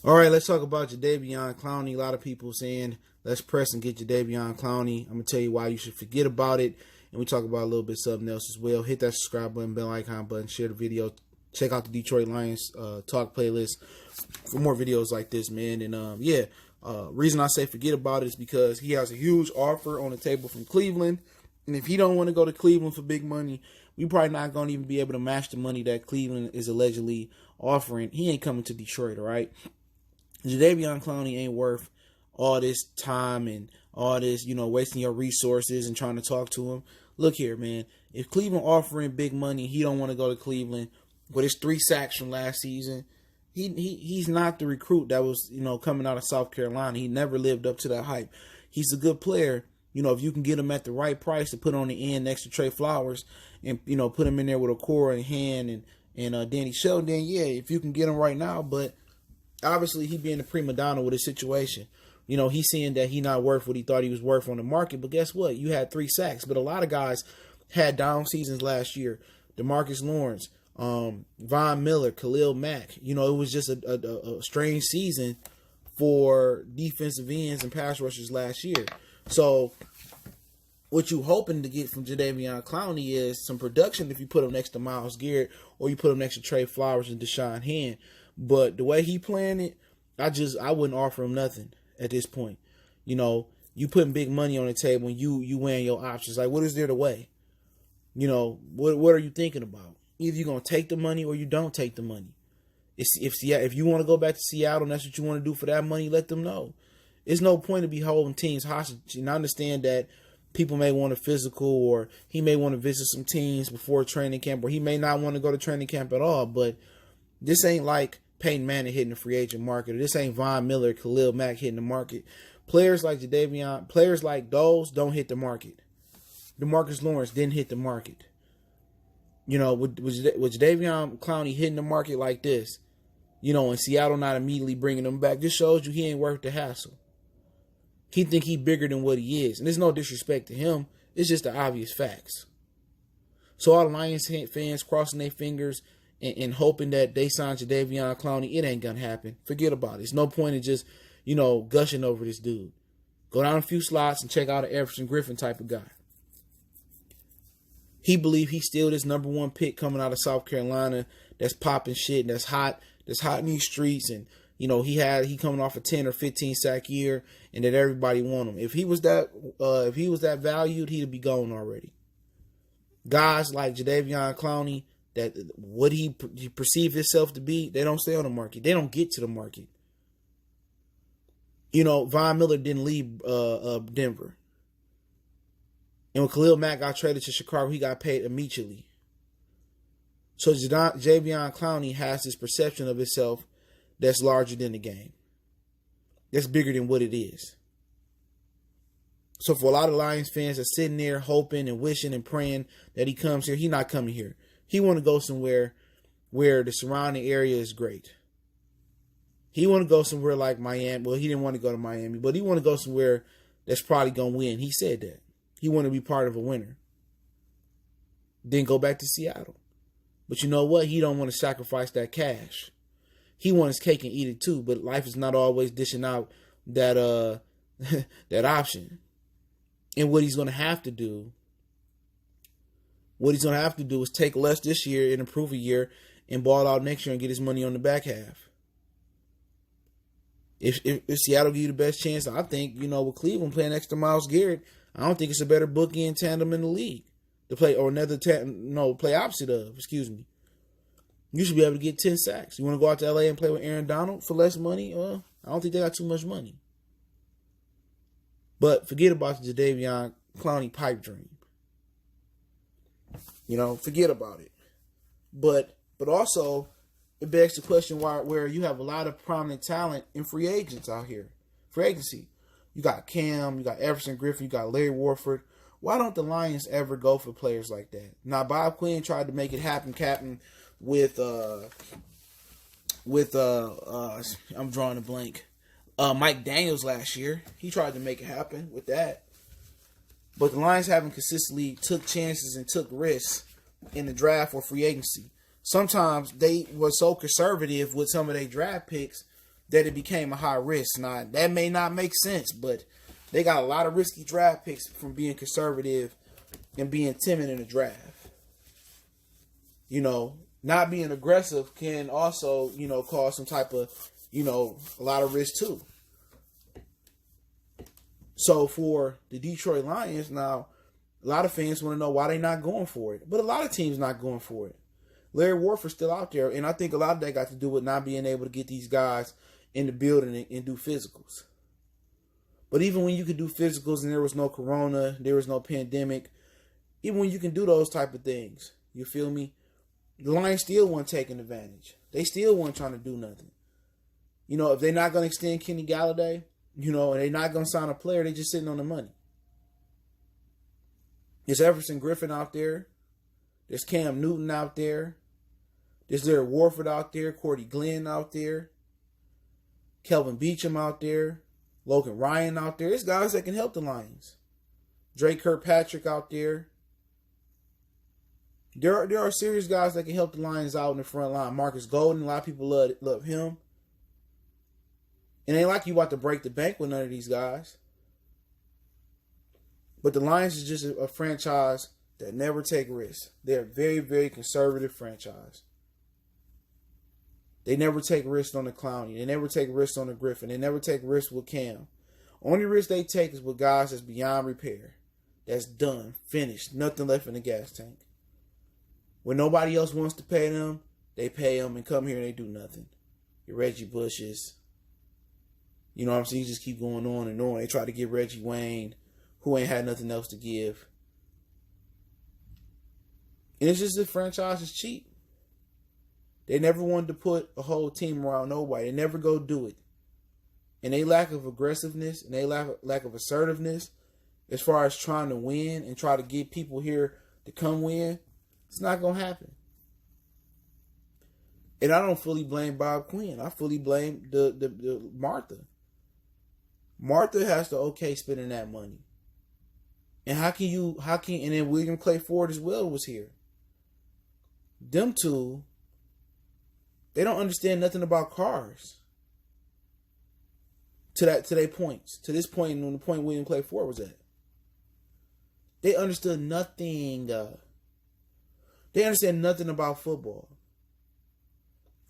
All right, let's talk about Jadeveon Clowney. A lot of people saying let's press and get Jadeveon Clowney. I'm gonna tell you why you should forget about it, and we talk about a little bit something else as well. Hit that subscribe button, bell icon button, share the video. Check out the Detroit Lions talk playlist for more videos like this, man. And reason I say forget about it is because he has a huge offer on the table from Cleveland, and if he don't want to go to Cleveland for big money, we probably not gonna even be able to match the money that Cleveland is allegedly offering. He ain't coming to Detroit, all right? Jadeveon Clowney ain't worth all this time and all this, wasting your resources and trying to talk to him. Look here, man. If Cleveland offering big money, he don't want to go to Cleveland with his 3 sacks from last season. He's not the recruit that was, coming out of South Carolina. He never lived up to that hype. He's a good player. If you can get him at the right price to put on the end next to Trey Flowers and, put him in there with a core in hand and Danny Shelton, then yeah, if you can get him right now, but obviously, he being a prima donna with his situation. He's seeing that he not worth what he thought he was worth on the market. But guess what? You had 3 sacks. But a lot of guys had down seasons last year. DeMarcus Lawrence, Von Miller, Khalil Mack. It was just a strange season for defensive ends and pass rushers last year. So what you hoping to get from Jadeveon Clowney is some production if you put him next to Myles Garrett or you put him next to Trey Flowers and Deshaun Hand. But the way he playing it, I wouldn't offer him nothing at this point. You putting big money on the table and you weighing your options. Like, what is there to weigh? What are you thinking about? Either you're gonna take the money or you don't take the money. If you want to go back to Seattle and that's what you want to do for that money, let them know. It's no point to be holding teams hostage. And I understand that people may want a physical or he may want to visit some teams before training camp or he may not want to go to training camp at all. But this ain't like Peyton Manning hitting the free agent market. Or this ain't Von Miller, Khalil Mack hitting the market. Players like Jadeveon, players like those don't hit the market. DeMarcus Lawrence didn't hit the market. With Jadeveon Clowney hitting the market like this, and Seattle not immediately bringing him back, this shows you he ain't worth the hassle. He think he bigger than what he is. And there's no disrespect to him. It's just the obvious facts. So all the Lions fans crossing their fingers and hoping that they sign Jadeveon Clowney, it ain't gonna happen. Forget about it. There's no point in just, gushing over this dude. Go down a few slots and check out an Everson Griffin type of guy. He believe he's still this number 1 pick coming out of South Carolina that's popping shit and that's hot in these streets, and he coming off a 10 or 15 sack year and that everybody want him. If he was that valued, he'd be gone already. Guys like Jadeveon Clowney, that what he perceive himself to be, they don't stay on the market. They don't get to the market. Von Miller didn't leave Denver. And when Khalil Mack got traded to Chicago, he got paid immediately. So Jadeveon Clowney has this perception of himself that's larger than the game. That's bigger than what it is. So for a lot of Lions fans that's sitting there hoping and wishing and praying that he comes here, he's not coming here. He want to go somewhere where the surrounding area is great. He want to go somewhere like Miami. Well, he didn't want to go to Miami, but he want to go somewhere that's probably going to win. He said that. He want to be part of a winner. Then go back to Seattle. But you know what? He don't want to sacrifice that cash. He wants his cake and eat it too, but life is not always dishing out that that option. And what he's going to have to do is take less this year and improve a year and ball out next year and get his money on the back half. If Seattle give you the best chance, I think, with Cleveland playing next to Myles Garrett, I don't think it's a better bookend tandem in the league to play, or play opposite of, excuse me. You should be able to get 10 sacks. You want to go out to LA and play with Aaron Donald for less money? Well, I don't think they got too much money. But forget about the Jadeveon Clowney pipe dream. Forget about it. But also, it begs the question where you have a lot of prominent talent in free agents out here. Free agency. You got Cam, you got Everson Griffin, you got Larry Warford. Why don't the Lions ever go for players like that? Now, Bob Quinn tried to make it happen, Captain, with I'm drawing a blank. Mike Daniels last year. He tried to make it happen with that. But the Lions haven't consistently took chances and took risks in the draft or free agency. Sometimes they were so conservative with some of their draft picks that it became a high risk. Now, that may not make sense, but they got a lot of risky draft picks from being conservative and being timid in the draft. You know, not being aggressive can also, you know, cause some type of, you know, a lot of risk too. So for the Detroit Lions, now, a lot of fans want to know why they're not going for it. But a lot of teams not going for it. Larry Warford's still out there, and I think a lot of that got to do with not being able to get these guys in the building and do physicals. But even when you could do physicals and there was no corona, there was no pandemic, even when you can do those type of things, you feel me? The Lions still weren't taking advantage. They still weren't trying to do nothing. You know, if they're not going to extend Kenny Galladay, you know, and they're not going to sign a player, they're just sitting on the money. There's Everson Griffin out there. There's Cam Newton out there. There's Larry Warford out there. Cordy Glenn out there. Kelvin Beachum out there. Logan Ryan out there. There's guys that can help the Lions. Drake Kirkpatrick out there. There are serious guys that can help the Lions out in the front line. Marcus Golden, a lot of people love him. It ain't like you about to break the bank with none of these guys. But the Lions is just a franchise that never take risks. They're a very, very conservative franchise. They never take risks on the Clowney. They never take risks on the Griffin. They never take risks with Cam. Only risk they take is with guys that's beyond repair. That's done, finished, nothing left in the gas tank. When nobody else wants to pay them, they pay them and come here and they do nothing. Your Reggie Bushes. You know what I'm saying? You just keep going on and on. They try to get Reggie Wayne, who ain't had nothing else to give. And it's just the franchise is cheap. They never wanted to put a whole team around nobody. They never go do it. And they lack of aggressiveness and they lack of assertiveness as far as trying to win and try to get people here to come win, it's not going to happen. And I don't fully blame Bob Quinn. I fully blame the Martha. Martha has to okay spending that money. And and then William Clay Ford as well was here. Them two, they don't understand nothing about cars. To their points. To this point, when the point William Clay Ford was at. They understood nothing. They understand nothing about football.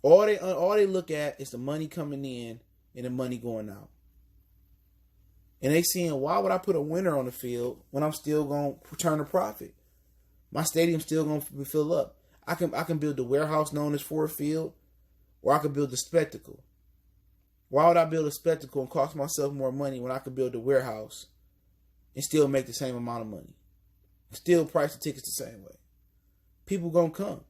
All they look at is the money coming in and the money going out. And they seeing, why would I put a winner on the field when I'm still going to return a profit? My stadium's still going to fill up. I can build the warehouse known as Ford Field, or I could build the spectacle. Why would I build a spectacle and cost myself more money when I could build a warehouse and still make the same amount of money? Still price the tickets the same way. People going to come.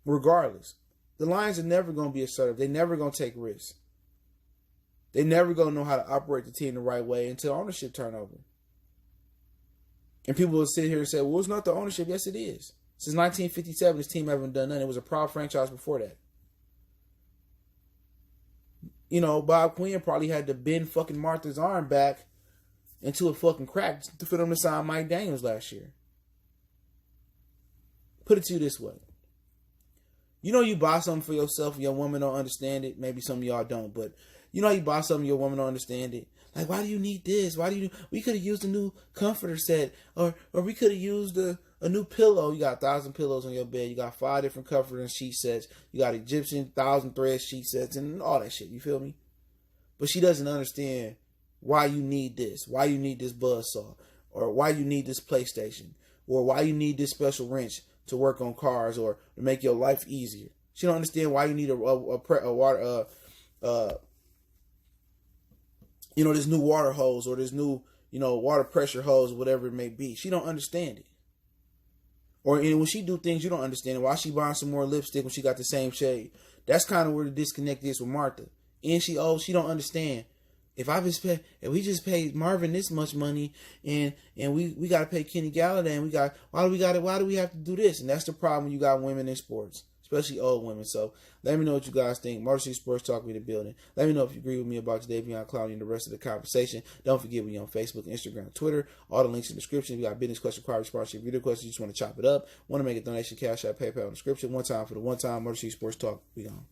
Regardless. The Lions are never going to be assertive. They're never going to take risks. They never going to know how to operate the team the right way until ownership turnover. And people will sit here and say, well, it's not the ownership. Yes, it is. Since 1957, this team haven't done nothing. It was a proud franchise before that. You know, Bob Quinn probably had to bend fucking Martha's arm back into a fucking crack for them to sign Mike Daniels last year. Put it to you this way. You know you buy something for yourself and your woman don't understand it. Maybe some of y'all don't, but you know you buy something and your woman don't understand it. Like, why do you need this? We could have used a new comforter set, or we could have used a new pillow. You got 1,000 pillows on your bed. You got 5 different comforter and sheet sets. You got Egyptian 1,000 thread sheet sets and all that shit. You feel me? But she doesn't understand why you need this, why you need this buzzsaw, or why you need this PlayStation, or why you need this special wrench to work on cars or to make your life easier. She don't understand why you need a water, this new water hose or this new, water pressure hose, whatever it may be. She don't understand it. Or when she do things you don't understand it, why she buying some more lipstick when she got the same shade? That's kind of where the disconnect is with Martha. And she don't understand. If we just paid Marvin this much money and we got to pay Kenny Galladay and why do we have to do this? And that's the problem when you got women in sports, especially old women. So let me know what you guys think. Motor City Sports Talk, we the building. Let me know if you agree with me about Jadeveon, Clowney, and the rest of the conversation. Don't forget me on Facebook, Instagram, Twitter. All the links in the description. We got business question, inquiry, sponsorship, video questions. You just want to chop it up. Want to make a donation, Cash App, PayPal in the description. One time for the one time. Motor City Sports Talk. We gone.